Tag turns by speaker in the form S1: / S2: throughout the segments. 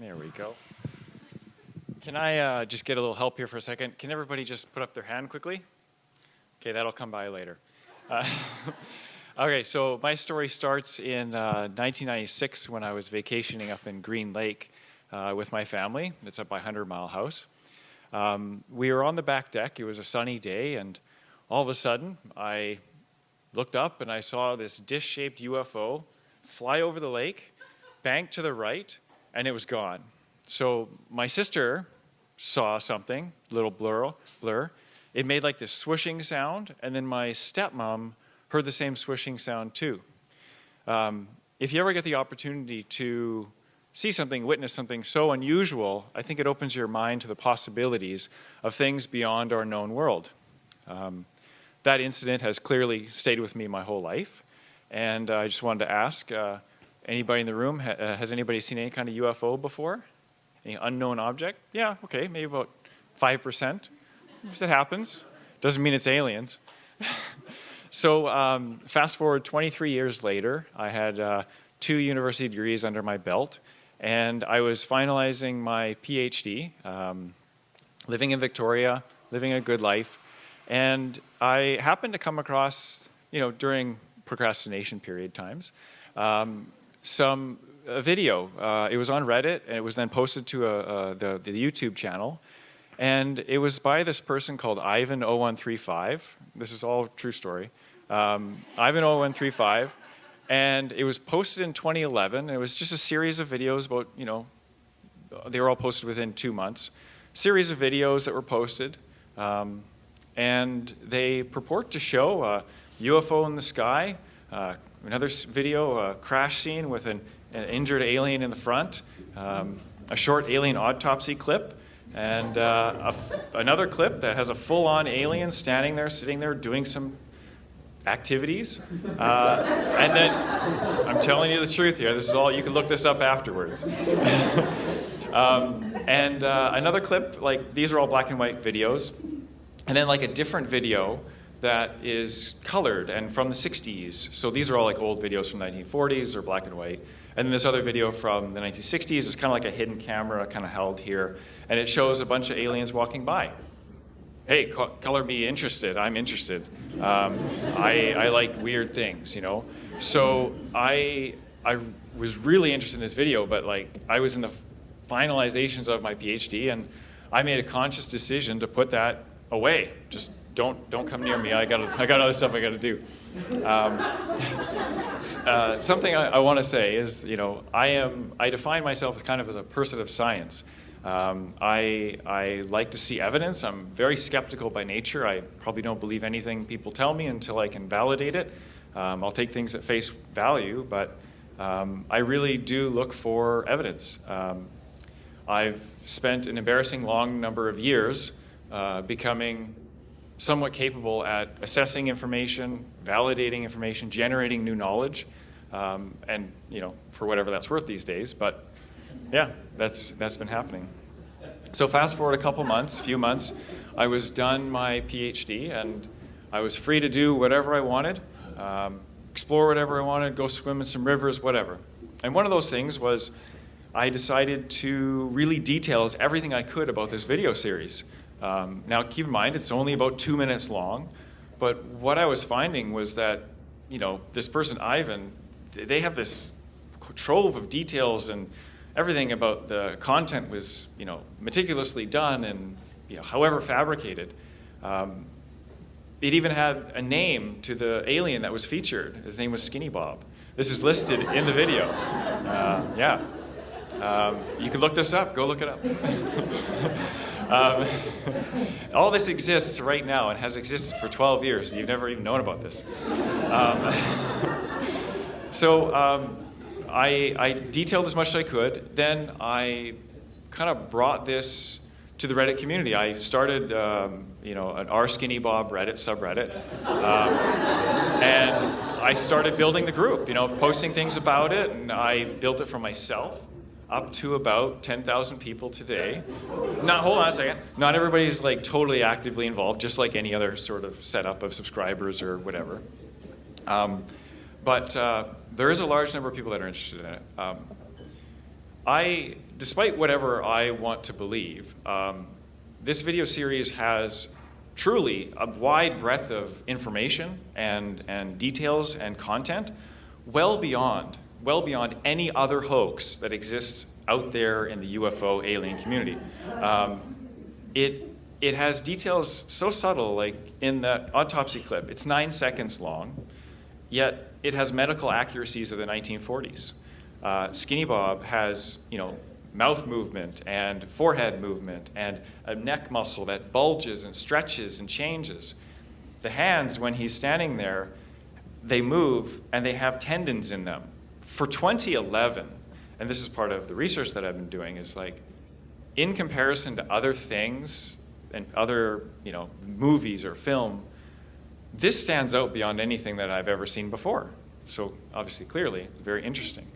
S1: There we go. Can I just get a little help here for a second? Can everybody just put up their hand quickly? Okay, that'll come by later. Okay, so my story starts in 1996 when I was vacationing up in Green Lake with my family. It's up by 100 Mile House. We were on the back deck. It was a sunny day, and all of a sudden, I looked up and I saw this dish-shaped UFO fly over the lake, bank to the right, and it was gone. So my sister saw something, little blur. It made like this swooshing sound, and then my stepmom heard the same swooshing sound too. If you ever get the opportunity to see something, witness something so unusual, I think it opens your mind to the possibilities of things beyond our known world. That incident has clearly stayed with me my whole life, and I just wanted to ask, anybody in the room, has anybody seen any kind of UFO before? Any unknown object? Yeah, okay, maybe about 5%. It happens. Doesn't mean it's aliens. So fast forward 23 years later, I had 2 university degrees under my belt, and I was finalizing my PhD, living in Victoria, living a good life, and I happened to come across, during procrastination period times, a video. It was on Reddit, and it was then posted to the YouTube channel, and it was by this person called Ivan0135. This is all true story. Ivan0135, and it was posted in 2011. It was just a series of videos about, they were all posted within 2 months. Series of videos that were posted, and they purport to show a UFO in the sky, another video, a crash scene with an injured alien in the front, a short alien autopsy clip, and another clip that has a full-on alien standing there, sitting there, doing some activities. And then, I'm telling you the truth here, this is all, you can look this up afterwards. And another clip, these are all black and white videos, and then a different video that is colored and from the 60s. So these are all old videos from the 1940s or black and white. And then this other video from the 1960s is kind of like a hidden camera kind of held here. And it shows a bunch of aliens walking by. Hey, color me interested. I'm interested. I like weird things, So I was really interested in this video, but I was in the finalizations of my PhD, and I made a conscious decision to put that away. Just don't come near me. I got other stuff I got to do. Something I want to say is, I define myself as kind of as a person of science. I like to see evidence. I'm very skeptical by nature. I probably don't believe anything people tell me until I can validate it. I'll take things at face value, but I really do look for evidence. I've spent an embarrassing long number of years becoming somewhat capable at assessing information, validating information, generating new knowledge, and for whatever that's worth these days. But yeah, that's been happening. So fast forward a few months, I was done my PhD, and I was free to do whatever I wanted, explore whatever I wanted, go swim in some rivers, whatever. And one of those things was I decided to really detail everything I could about this video series. Now, keep in mind, it's only about 2 minutes long, but what I was finding was that, this person, Ivan, they have this trove of details, and everything about the content was, meticulously done and, however fabricated. It even had a name to the alien that was featured. His name was Skinny Bob. This is listed in the video. Yeah. You can look this up. Go look it up. All this exists right now and has existed for 12 years, and you've never even known about this. I detailed as much as I could. Then I kind of brought this to the Reddit community. I started, an R Skinny Bob Reddit subreddit, and I started building the group. Posting things about it, and I built it for myself. Up to about 10,000 people today. Hold on a second. Not everybody's totally actively involved, just like any other sort of setup of subscribers or whatever. But there is a large number of people that are interested in it. despite whatever I want to believe, this video series has truly a wide breadth of information and details and content, well beyond any other hoax that exists out there in the UFO alien community. It has details so subtle, like in that autopsy clip, it's 9 seconds long, yet it has medical accuracies of the 1940s. Skinny Bob has, mouth movement and forehead movement and a neck muscle that bulges and stretches and changes. The hands, when he's standing there, they move and they have tendons in them. For 2011, and this is part of the research that I've been doing, is like, in comparison to other things and other, movies or film, this stands out beyond anything that I've ever seen before. So obviously, clearly, it's very interesting.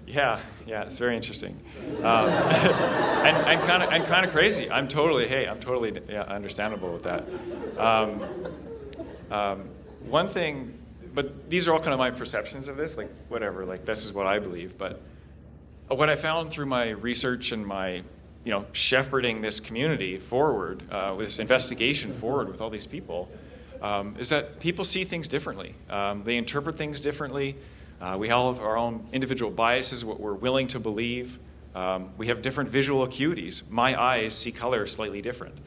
S1: Yeah, it's very interesting, and kind of crazy. I'm totally understandable with that. One thing, but these are all kind of my perceptions of this. Like whatever, like this is what I believe. But what I found through my research and my, shepherding this community forward, with this investigation forward with all these people, is that people see things differently. They interpret things differently. We all have our own individual biases, what we're willing to believe. We have different visual acuities. My eyes see color slightly different.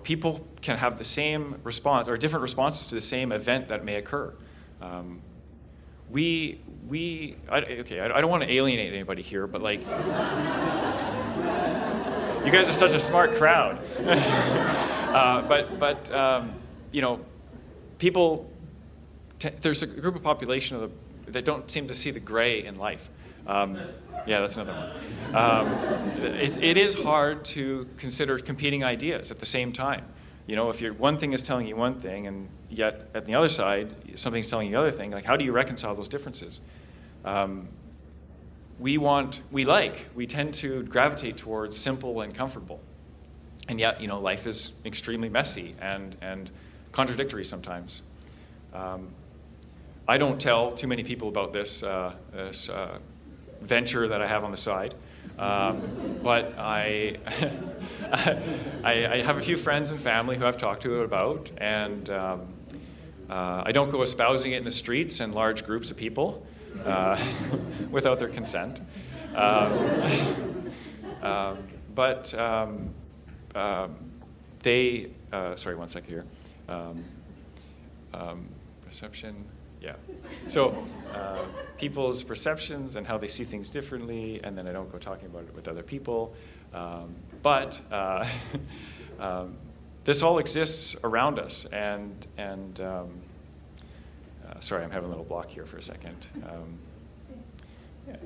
S1: People can have the same response or different responses to the same event that may occur. I don't want to alienate anybody here, but like, you guys are such a smart crowd. People. There's a group of population that don't seem to see the gray in life. That's another one. It is hard to consider competing ideas at the same time. If one thing is telling you one thing, and yet at the other side, something's telling you the other thing, like how do you reconcile those differences? We tend to gravitate towards simple and comfortable. And yet, life is extremely messy and contradictory sometimes. I don't tell too many people about this venture that I have on the side, but I have a few friends and family who I've talked to about, and I don't go espousing it in the streets and large groups of people without their consent. Sorry, one second here. Perception. Yeah. So people's perceptions and how they see things differently, and then I don't go talking about it with other people. This all exists around us, and sorry, I'm having a little block here for a second. Okay.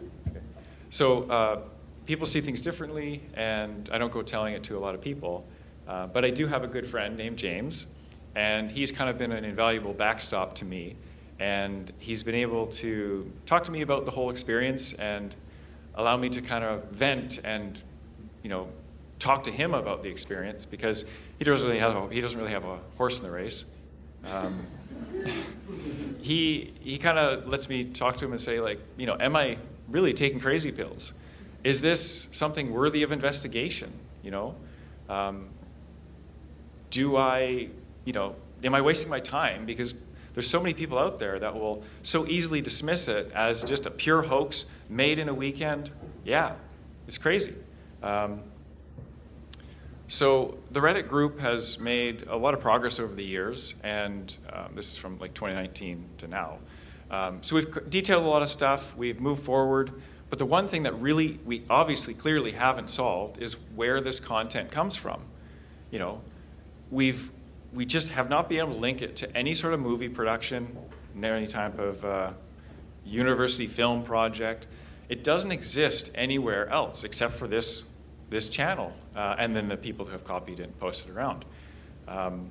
S1: So people see things differently, and I don't go telling it to a lot of people. But I do have a good friend named James, and he's kind of been an invaluable backstop to me. And he's been able to talk to me about the whole experience and allow me to kind of vent and, talk to him about the experience, because he doesn't really have a horse in the race. He kind of lets me talk to him and say, like, am I really taking crazy pills? Is this something worthy of investigation? Am I wasting my time? Because there's so many people out there that will so easily dismiss it as just a pure hoax made in a weekend. Yeah, it's crazy. So the Reddit group has made a lot of progress over the years, and this is from like 2019 to now. So we've detailed a lot of stuff, we've moved forward, but the one thing that really we obviously clearly haven't solved is where this content comes from. We just have not been able to link it to any sort of movie production, any type of university film project. It doesn't exist anywhere else except for this channel, and then the people who have copied it and posted around. And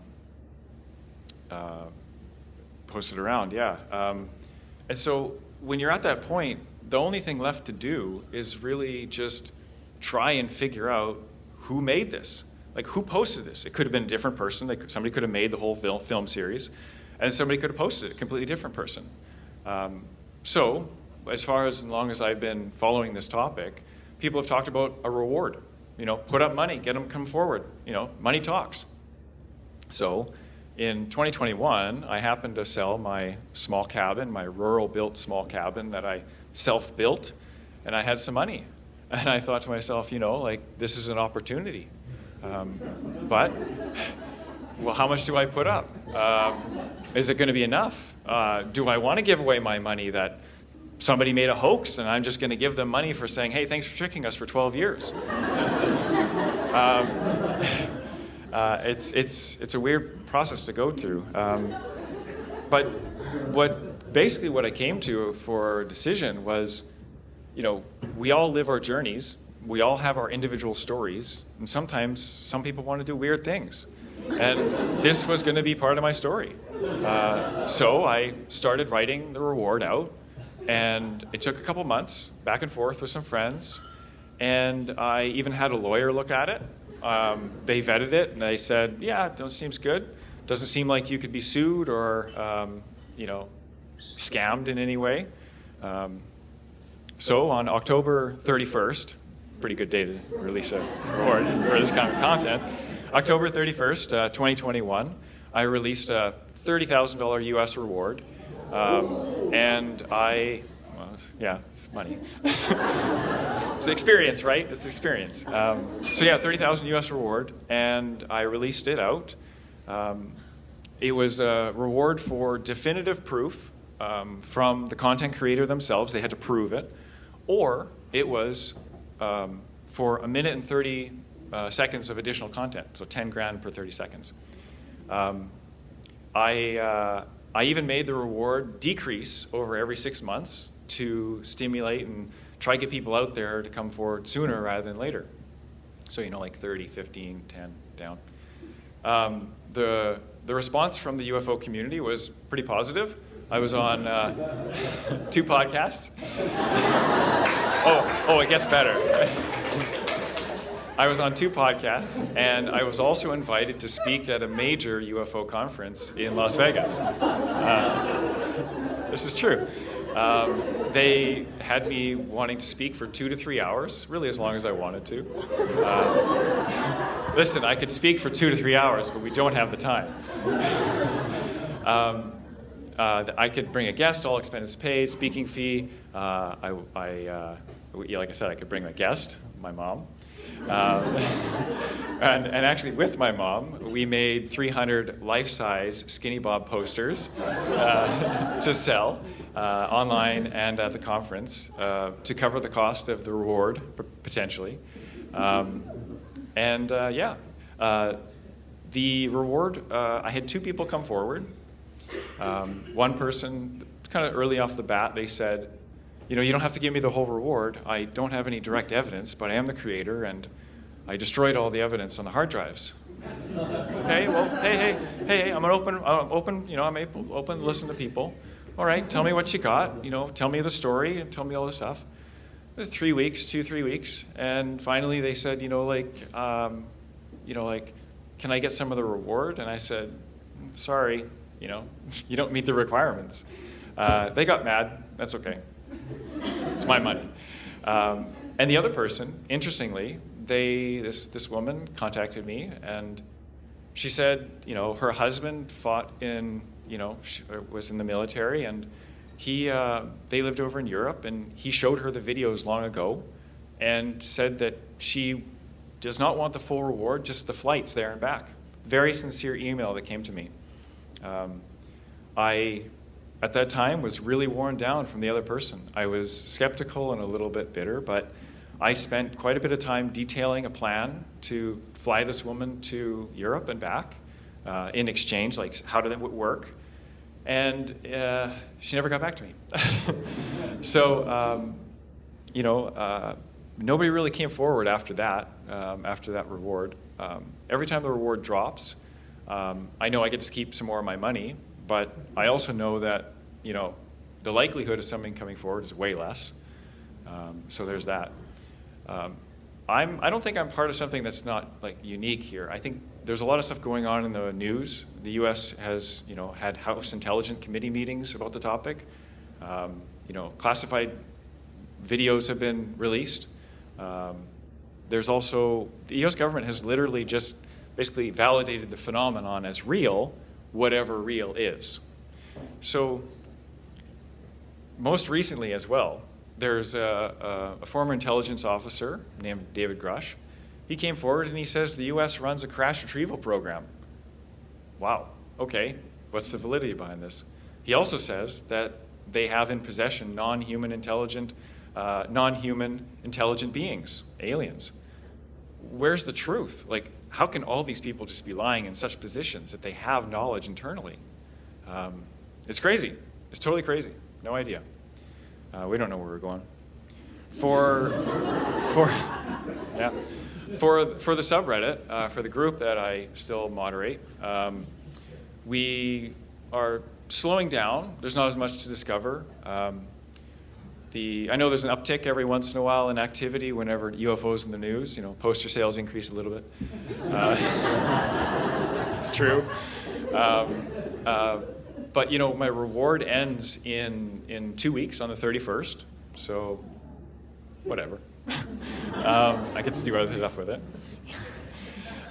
S1: so when you're at that point, the only thing left to do is really just try and figure out who made this. Like, who posted this? It could have been a different person. Somebody could have made the whole film series, and somebody could have posted it, a completely different person. So, as long as I've been following this topic, people have talked about a reward. Put up money, get them come forward. Money talks. So, in 2021, I happened to sell my small cabin, my rural-built small cabin that I self-built, and I had some money. And I thought to myself, this is an opportunity. But, well, how much do I put up? Is it going to be enough? Do I want to give away my money that somebody made a hoax and I'm just going to give them money for saying, hey, thanks for tricking us for 12 years? It's a weird process to go through. But what I came to for a decision was, we all live our journeys. We all have our individual stories. And sometimes some people want to do weird things. And this was going to be part of my story. So I started writing the reward out. And it took a couple months, back and forth with some friends. And I even had a lawyer look at it. They vetted it, and they said, yeah, it seems good. Doesn't seem like you could be sued or, scammed in any way. So on October 31st, pretty good day to release a reward for this kind of content, October 31st, 2021, I released a $30,000 US reward. And it's money. It's experience, right? It's experience. So yeah, 30,000 US reward, and I released it out. It was a reward for definitive proof from the content creator themselves. They had to prove it. Or it was for a minute and 30 seconds of additional content, so 10 grand per 30 seconds. I even made the reward decrease over every 6 months to stimulate and try to get people out there to come forward sooner rather than later. So, like 30, 15, 10, down. The response from the UFO community was pretty positive. I was on 2 podcasts. It gets better. I was on 2 podcasts, and I was also invited to speak at a major UFO conference in Las Vegas. This is true. They had me wanting to speak for 2 to 3 hours, really as long as I wanted to. Listen, I could speak for 2 to 3 hours, but we don't have the time. I could bring a guest, all expenses paid, speaking fee. Like I said, I could bring a guest, my mom. And actually, with my mom, we made 300 life-size Skinny Bob posters to sell online and at the conference to cover the cost of the reward, potentially. The reward, I had 2 people come forward. One person, kind of early off the bat, they said, you don't have to give me the whole reward. I don't have any direct evidence, but I am the creator, and I destroyed all the evidence on the hard drives. Okay, well, hey, I'm open, I'm open to listen to people. All right, tell me what you got, tell me the story, and tell me all this stuff. It was 3 weeks, 2-3 weeks, and finally they said, can I get some of the reward? And I said, sorry, you don't meet the requirements. They got mad, that's okay. It's my money. And the other person, interestingly, this woman contacted me, and she said, her husband fought in, was in the military, and they lived over in Europe, and he showed her the videos long ago, and said that she does not want the full reward, just the flights there and back. Very sincere email that came to me. I, at that time, was really worn down from the other person. I was skeptical and a little bit bitter, but I spent quite a bit of time detailing a plan to fly this woman to Europe and back in exchange, like how did it work? And she never got back to me. So, nobody really came forward after that reward. Every time the reward drops, I know I get to keep some more of my money, but I also know that, the likelihood of something coming forward is way less. So there's that. I don't think I'm part of something that's not unique here. I think there's a lot of stuff going on in the news. The U.S. has, had House Intelligence Committee meetings about the topic. Classified videos have been released. There's also, the US government has literally just basically validated the phenomenon as real, whatever real is. So most recently as well, there's a former intelligence officer named David Grush. He came forward and he says the US runs a crash retrieval program. Wow, okay, what's the validity behind this? He also says that they have in possession non-human intelligent beings, aliens. Where's the truth? Like, how can all these people just be lying in such positions that they have knowledge internally? It's crazy. It's totally crazy. No idea. We don't know where we're going. For the subreddit, for the group that I still moderate, we are slowing down. There's not as much to discover. I know there's an uptick every once in a while in activity whenever UFO's in the news. Poster sales increase a little bit. It's true. But my reward ends in 2 weeks on the 31st. So, whatever. I get to do other stuff with it.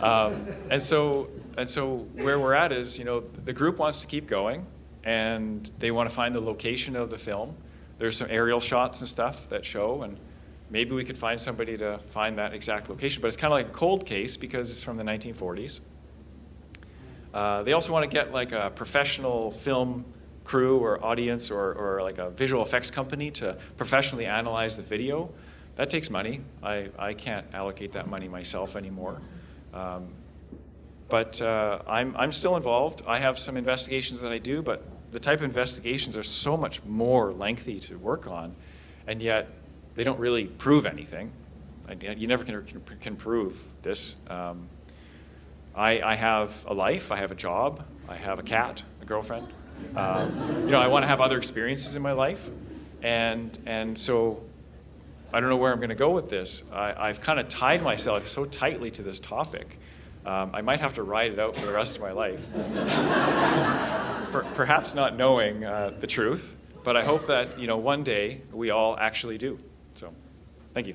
S1: And so where we're at is, the group wants to keep going, and they want to find the location of the film. There's some aerial shots and stuff that show, and maybe we could find somebody to find that exact location. But it's kind of like a cold case because it's from the 1940s. They also want to get like a professional film crew or audience or like a visual effects company to professionally analyze the video. That takes money. I can't allocate that money myself anymore. But I'm still involved. I have some investigations that I do, but the type of investigations are so much more lengthy to work on, and yet they don't really prove anything. You never can prove this. I have a life, I have a job, I have a cat, a girlfriend. I want to have other experiences in my life, and so I don't know where I'm going to go with this. I've kind of tied myself so tightly to this topic. I might have to ride it out for the rest of my life. Perhaps not knowing the truth, but I hope that one day we all actually do. So, thank you.